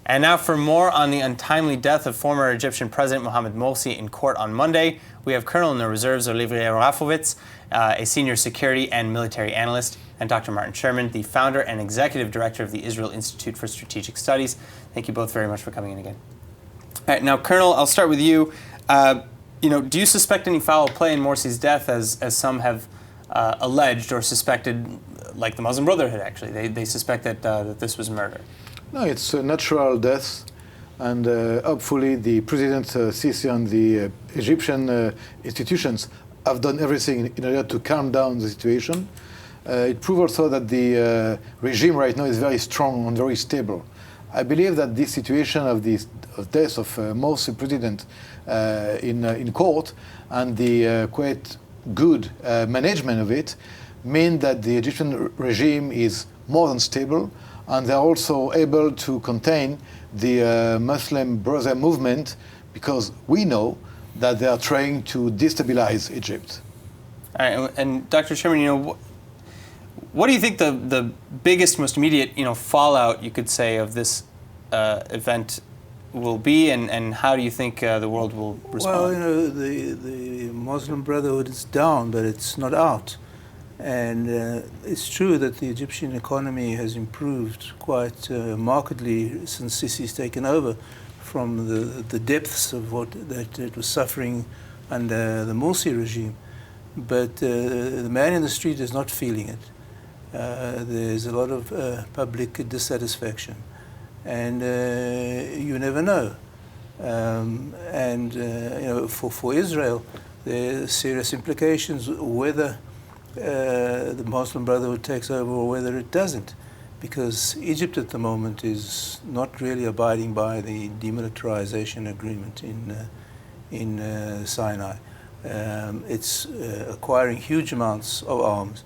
And now for more on the untimely death of former Egyptian President Mohamed Morsi in court on Monday, we have Colonel in the Reserves Olivier Rafowicz, a senior security and military analyst, and Dr. Martin Sherman, the founder and executive director of the Israel Institute for Strategic Studies. Thank you both very much for coming in again. All right, now, Colonel, I'll start with you. Do you suspect any foul play in Morsi's death, as some have alleged or suspected, like the Muslim Brotherhood, actually? They suspect that this was murder. No, it's a natural death, and hopefully the President Sisi and the Egyptian institutions have done everything in order to calm down the situation. It proves also that the regime right now is very strong and very stable. I believe that this situation of the death of Morsi president in court and the quite good management of it mean that the Egyptian regime is more than stable, and they're also able to contain the Muslim Brotherhood movement, because we know that they are trying to destabilize Egypt. All right, and Dr. Sherman, what do you think the biggest, most immediate, fallout, you could say, of this event will be, and how do you think the world will respond? Well, the Muslim Brotherhood is down, but it's not out. And it's true that the Egyptian economy has improved quite markedly since Sisi's taken over from the depths of that it was suffering under the Mursi regime. But the man in the street is not feeling it. There's a lot of public dissatisfaction. And you never know. For Israel, there are serious implications whether the Muslim Brotherhood takes over or whether it doesn't, because Egypt at the moment is not really abiding by the demilitarization agreement in Sinai. It's acquiring huge amounts of arms.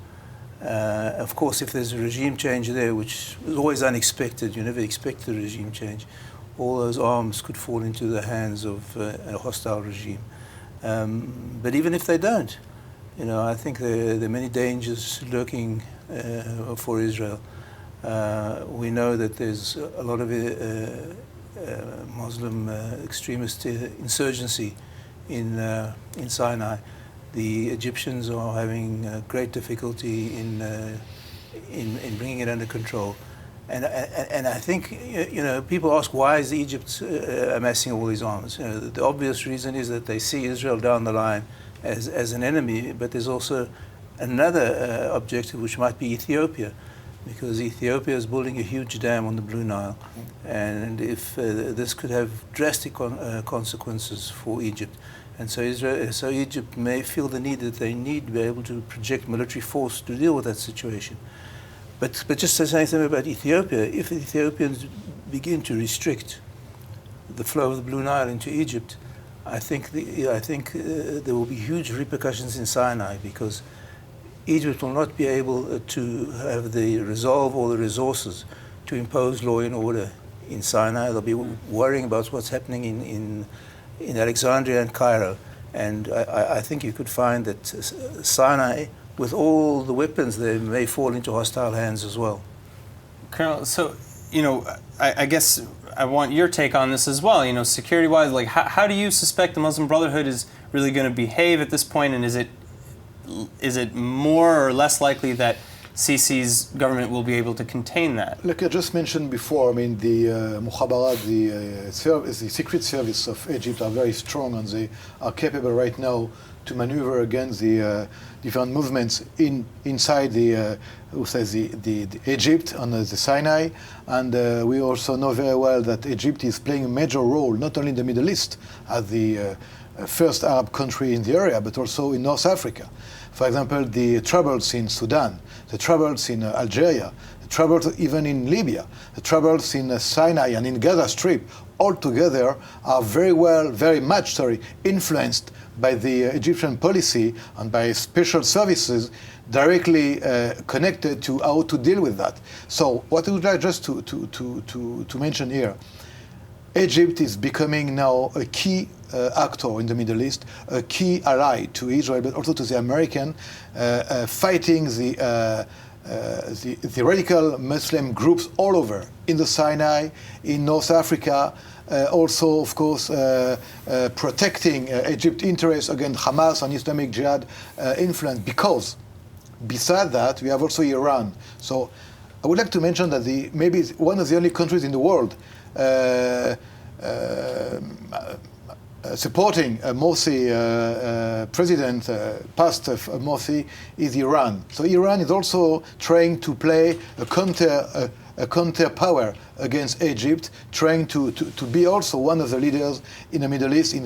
Of course, if there's a regime change there, which is always unexpected, you never expect a regime change, all those arms could fall into the hands of a hostile regime. But even if they don't, I think there are many dangers lurking for Israel. We know that there's a lot of Muslim extremist insurgency in Sinai. The Egyptians are having great difficulty in bringing it under control. And I think, people ask, why is Egypt amassing all these arms? The obvious reason is that they see Israel down the line as an enemy, but there's also another objective, which might be Ethiopia, because Ethiopia is building a huge dam on the Blue Nile, and if this could have drastic consequences for Egypt. And so Egypt may feel the need that they need to be able to project military force to deal with that situation. But just to say something about Ethiopia, if the Ethiopians begin to restrict the flow of the Blue Nile into Egypt, I think there will be huge repercussions in Sinai, because Egypt will not be able to have the resolve or the resources to impose law and order in Sinai. They'll be worrying about what's happening in Alexandria and Cairo. And I think you could find that Sinai, with all the weapons there, may fall into hostile hands as well. Colonel, so, I guess I want your take on this as well. Security-wise, like, how do you suspect the Muslim Brotherhood is really going to behave at this point, and is it more or less likely that Sisi's government will be able to contain that? Like I just mentioned before, the Mukhabarat, the secret service of Egypt are very strong, and they are capable right now to maneuver against the different movements inside the Egypt and the Sinai. And we also know very well that Egypt is playing a major role, not only in the Middle East as the first Arab country in the area, but also in North Africa. For example, the troubles in Sudan, the troubles in Algeria, the troubles even in Libya, the troubles in Sinai and in Gaza Strip, all together are very much influenced by the Egyptian policy and by special services directly connected to how to deal with that. So what I would like just to mention here, Egypt is becoming now a key actor in the Middle East, a key ally to Israel, but also to the American, fighting the the radical Muslim groups all over, in the Sinai, in North Africa, also, of course, protecting Egypt's interests against Hamas and Islamic Jihad influence. Because, beside that, we have also Iran. So, I would like to mention that maybe one of the only countries in the world supporting Mursi president, past of Mursi, is Iran. So Iran is also trying to play a counter power against Egypt, trying to be also one of the leaders in the Middle East in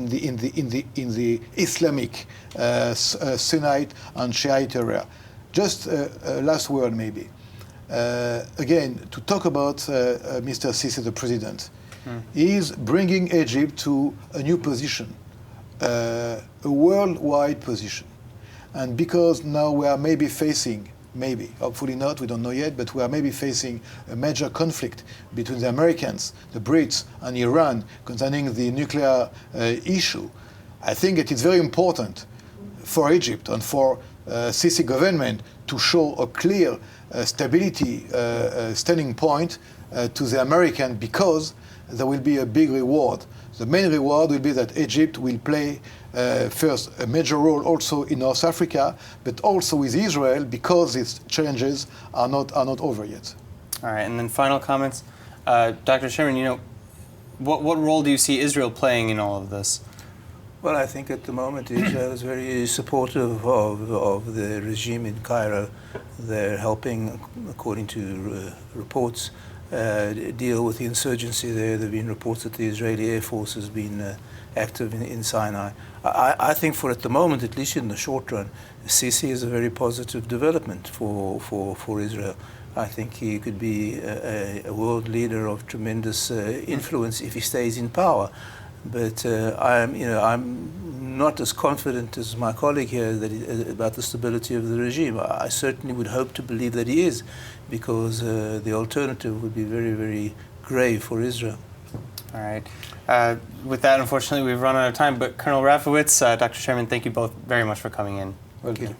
the Islamic Sunnite and Shiite area. Just a last word, maybe. Again, to talk about Mr. Sisi, the president. Is bringing Egypt to a new position, a worldwide position. And because now we are maybe facing, hopefully not, we don't know yet, but we are maybe facing a major conflict between the Americans, the Brits, and Iran concerning the nuclear issue. I think it is very important for Egypt and for Sisi government to show a clear stability standing point to the American, because there will be a big reward. The main reward will be that Egypt will play first a major role also in North Africa, but also with Israel, because its challenges are not over yet. All right, and then final comments. Dr. Sherman, what role do you see Israel playing in all of this? Well, I think at the moment Israel is very supportive of the regime in Cairo. They're helping, according to reports, deal with the insurgency there. There have been reports that the Israeli Air Force has been active in Sinai. I think for at the moment, at least in the short run, Sisi is a very positive development for Israel. I think he could be a world leader of tremendous influence if he stays in power. But I'm not as confident as my colleague here about the stability of the regime. I certainly would hope to believe that he is, because the alternative would be very, very grave for Israel. All right. With that, unfortunately, we've run out of time. But Colonel Rafowicz, Dr. Sherman, thank you both very much for coming in. Thank you.